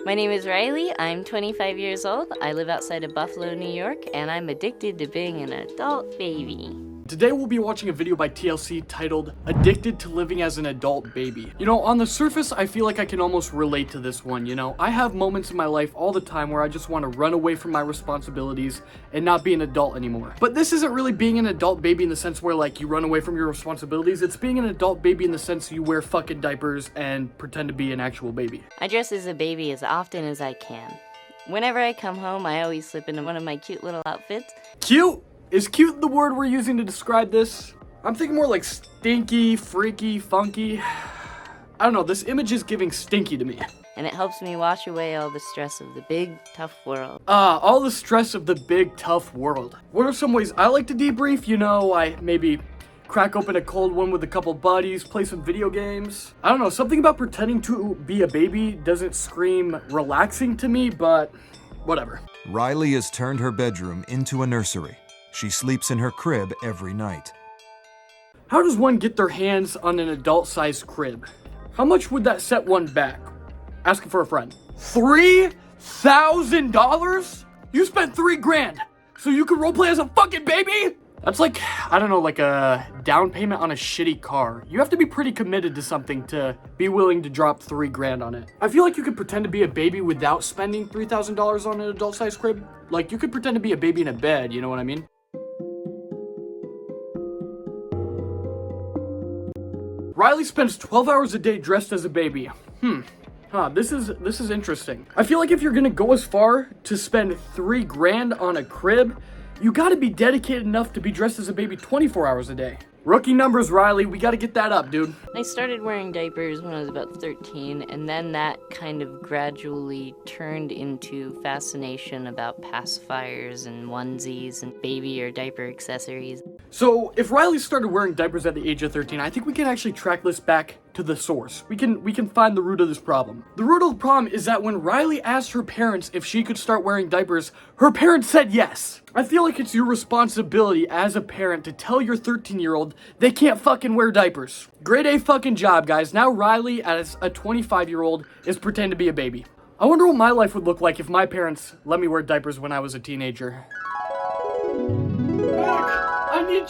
My name is Riley. I'm 25 years old. I live outside of Buffalo, New York, and I'm addicted to being an adult baby. Today we'll be watching a video by TLC titled Addicted to Living as an Adult Baby. You know, on the surface, I feel like I can almost relate to this one, you know? I have moments in my life all the time where I just want to run away from my responsibilities and not be an adult anymore. But this isn't really being an adult baby in the sense where, like, you run away from your responsibilities. It's being an adult baby in the sense you wear fucking diapers and pretend to be an actual baby. I dress as a baby as often as I can. Whenever I come home, I always slip into one of my cute little outfits. Cute? Is cute the word we're using to describe this? I'm thinking more like stinky, freaky, funky. I don't know, this image is giving stinky to me. And it helps me wash away all the stress of the big, tough world. All the stress of the big, tough world. What are some ways I like to debrief? You know, I maybe crack open a cold one with a couple buddies, play some video games. I don't know, something about pretending to be a baby doesn't scream relaxing to me, but whatever. Riley has turned her bedroom into a nursery. She sleeps in her crib every night. How does one get their hands on an adult-sized crib? How much would that set one back? Asking for a friend. $3,000? You spent $3,000 so you could roleplay as a fucking baby? That's like, I don't know, like a down payment on a shitty car. You have to be pretty committed to something to be willing to drop $3,000 on it. I feel like you could pretend to be a baby without spending $3,000 on an adult-sized crib. Like, you could pretend to be a baby in a bed, you know what I mean? Riley spends 12 hours a day dressed as a baby. This is interesting. I feel like if you're gonna go as far to spend $3,000 on a crib, you gotta be dedicated enough to be dressed as a baby 24 hours a day. Rookie numbers, Riley, we gotta get that up, dude. I started wearing diapers when I was about 13, and then that kind of gradually turned into fascination about pacifiers and onesies and baby or diaper accessories. So, if Riley started wearing diapers at the age of 13, I think we can actually track this back to the source. We can find the root of this problem. The root of the problem is that when Riley asked her parents if she could start wearing diapers, her parents said yes. I feel like it's your responsibility as a parent to tell your 13-year-old they can't fucking wear diapers. Grade A fucking job, guys. Now Riley, as a 25-year-old, is pretending to be a baby. I wonder what my life would look like if my parents let me wear diapers when I was a teenager. I need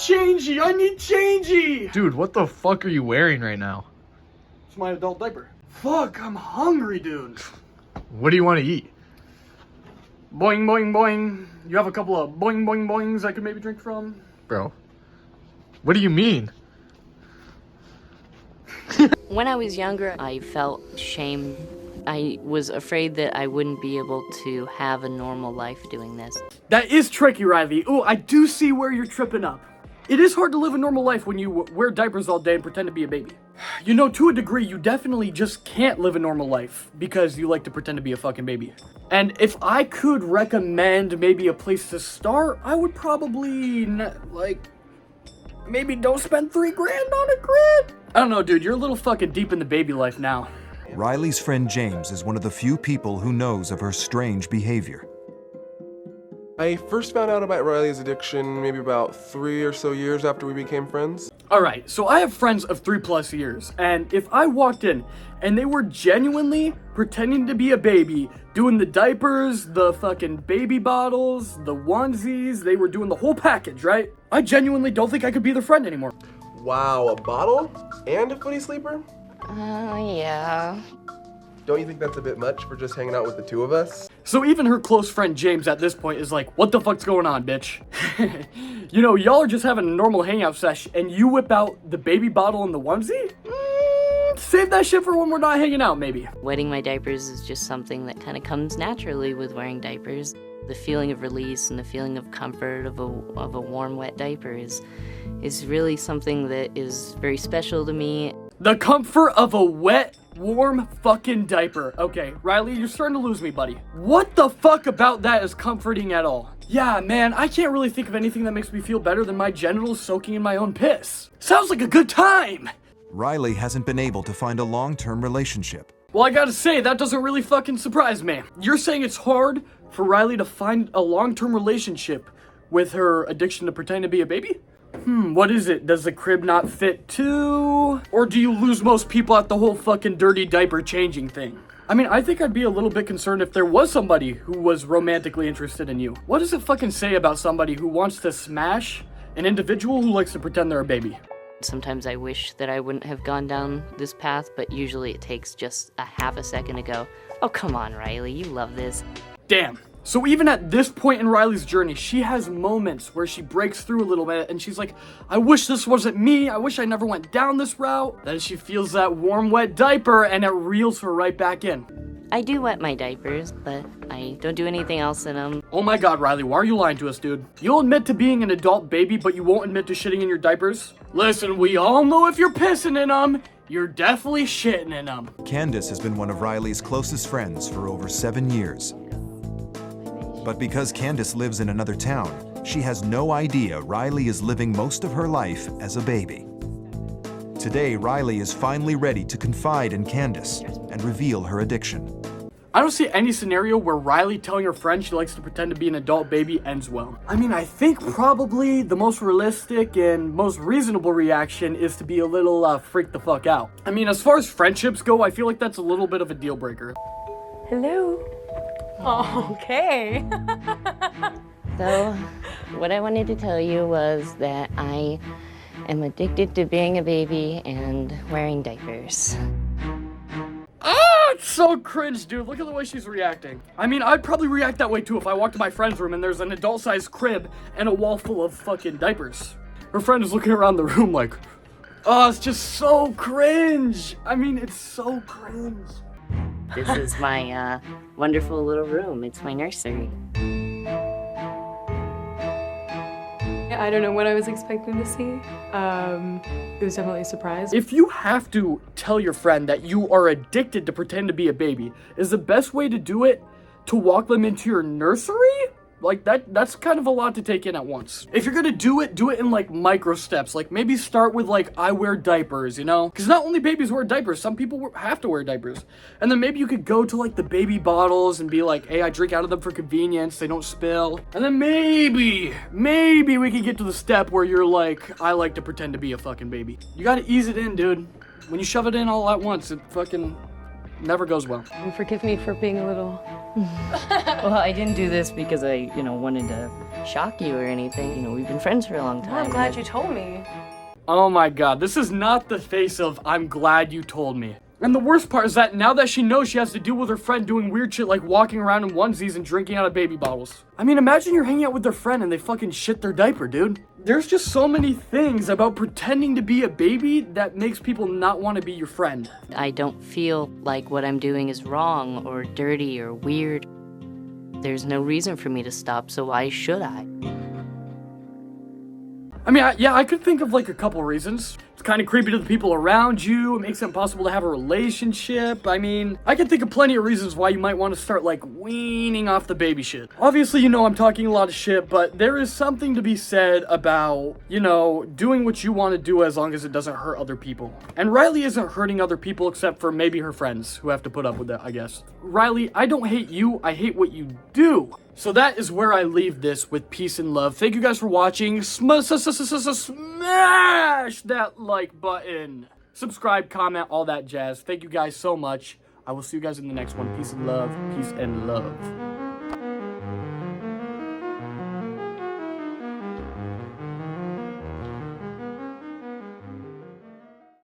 changey! Dude, what the fuck are you wearing right now? It's my adult diaper. Fuck, I'm hungry, dude. What do you want to eat? Boing, boing, boing. You have a couple of boing, boing, boings I could maybe drink from? Bro, what do you mean? When I was younger, I felt shame. I was afraid that I wouldn't be able to have a normal life doing this. That is tricky, Riley. Ooh, I do see where you're tripping up. It is hard to live a normal life when you wear diapers all day and pretend to be a baby. You know, to a degree, you definitely just can't live a normal life because you like to pretend to be a fucking baby. And if I could recommend maybe a place to start, I would probably, maybe don't spend $3,000 on a crib. I don't know, dude, you're a little fucking deep in the baby life now. Riley's friend James is one of the few people who knows of her strange behavior. I first found out about Riley's addiction maybe about 3 or so years after we became friends. Alright, so I have friends of 3+ years, and if I walked in and they were genuinely pretending to be a baby, doing the diapers, the fucking baby bottles, the onesies, they were doing the whole package, right? I genuinely don't think I could be their friend anymore. Wow, a bottle? And a footy sleeper? Yeah. Don't you think that's a bit much for just hanging out with the two of us? So even her close friend James at this point is like, what the fuck's going on, bitch? You know, y'all are just having a normal hangout sesh and you whip out the baby bottle and the onesie? Save that shit for when we're not hanging out, maybe. Wetting my diapers is just something that kind of comes naturally with wearing diapers. The feeling of release and the feeling of comfort of a warm, wet diaper is really something that is very special to me. The comfort of a wet, warm fucking diaper. Okay, Riley, you're starting to lose me, buddy. What the fuck about that is comforting at all? Yeah, man, I can't really think of anything that makes me feel better than my genitals soaking in my own piss. Sounds like a good time! Riley hasn't been able to find a long-term relationship. Well, I gotta say, that doesn't really fucking surprise me. You're saying it's hard for Riley to find a long-term relationship with her addiction to pretending to be a baby? What is it? Does the crib not fit too? Or do you lose most people at the whole fucking dirty diaper changing thing? I mean, I think I'd be a little bit concerned if there was somebody who was romantically interested in you. What does it fucking say about somebody who wants to smash an individual who likes to pretend they're a baby? Sometimes I wish that I wouldn't have gone down this path, but usually it takes just a half a second to go, oh, come on, Riley, you love this. Damn. So even at this point in Riley's journey, she has moments where she breaks through a little bit and she's like, I wish this wasn't me. I wish I never went down this route. Then she feels that warm, wet diaper and it reels her right back in. I do wet my diapers, but I don't do anything else in them. Oh my god, Riley, why are you lying to us, dude? You'll admit to being an adult baby, but you won't admit to shitting in your diapers? Listen, we all know if you're pissing in them, you're definitely shitting in them. Candace has been one of Riley's closest friends for over 7 years. But because Candace lives in another town, she has no idea Riley is living most of her life as a baby. Today, Riley is finally ready to confide in Candace and reveal her addiction. I don't see any scenario where Riley telling her friend she likes to pretend to be an adult baby ends well. I mean, I think probably the most realistic and most reasonable reaction is to be a little freak the fuck out. I mean, as far as friendships go, I feel like that's a little bit of a deal breaker. Hello. Okay. So, what I wanted to tell you was that I am addicted to being a baby and wearing diapers. Ah, it's so cringe, dude. Look at the way she's reacting. I mean, I'd probably react that way too if I walked to my friend's room and there's an adult-sized crib and a wall full of fucking diapers. Her friend is looking around the room like, oh, it's just so cringe. I mean, it's so cringe. This is my wonderful little room. It's my nursery. I don't know what I was expecting to see. It was definitely a surprise. If you have to tell your friend that you are addicted to pretend to be a baby, is the best way to do it to walk them into your nursery? Like, that's kind of a lot to take in at once. If you're gonna do it in, like, micro steps. Like, maybe start with, like, I wear diapers, you know? Because not only babies wear diapers, some people have to wear diapers. And then maybe you could go to, like, the baby bottles and be like, hey, I drink out of them for convenience, they don't spill. And then maybe we can get to the step where you're like, I like to pretend to be a fucking baby. You gotta ease it in, dude. When you shove it in all at once, it fucking never goes well. And forgive me for being a little... Well, I didn't do this because I, wanted to shock you or anything. We've been friends for a long time. Well, I'm glad but- you told me. Oh my god, this is not the face of I'm glad you told me. And the worst part is that now that she knows she has to deal with her friend doing weird shit like walking around in onesies and drinking out of baby bottles. I mean, imagine you're hanging out with their friend and they fucking shit their diaper, dude. There's just so many things about pretending to be a baby that makes people not want to be your friend. I don't feel like what I'm doing is wrong or dirty or weird. There's no reason for me to stop, so why should I? I mean, I could think of like a couple reasons. It's kind of creepy to the people around you. It makes it impossible to have a relationship. I mean, I can think of plenty of reasons why you might want to start like weaning off the baby shit. Obviously, I'm talking a lot of shit, but there is something to be said about, doing what you want to do as long as it doesn't hurt other people. And Riley isn't hurting other people except for maybe her friends who have to put up with it, I guess. Riley, I don't hate you. I hate what you do. So that is where I leave this with peace and love. Thank you guys for watching. Smash that like button. Subscribe, comment, all that jazz. Thank you guys so much. I will see you guys in the next one. Peace and love. Peace and love.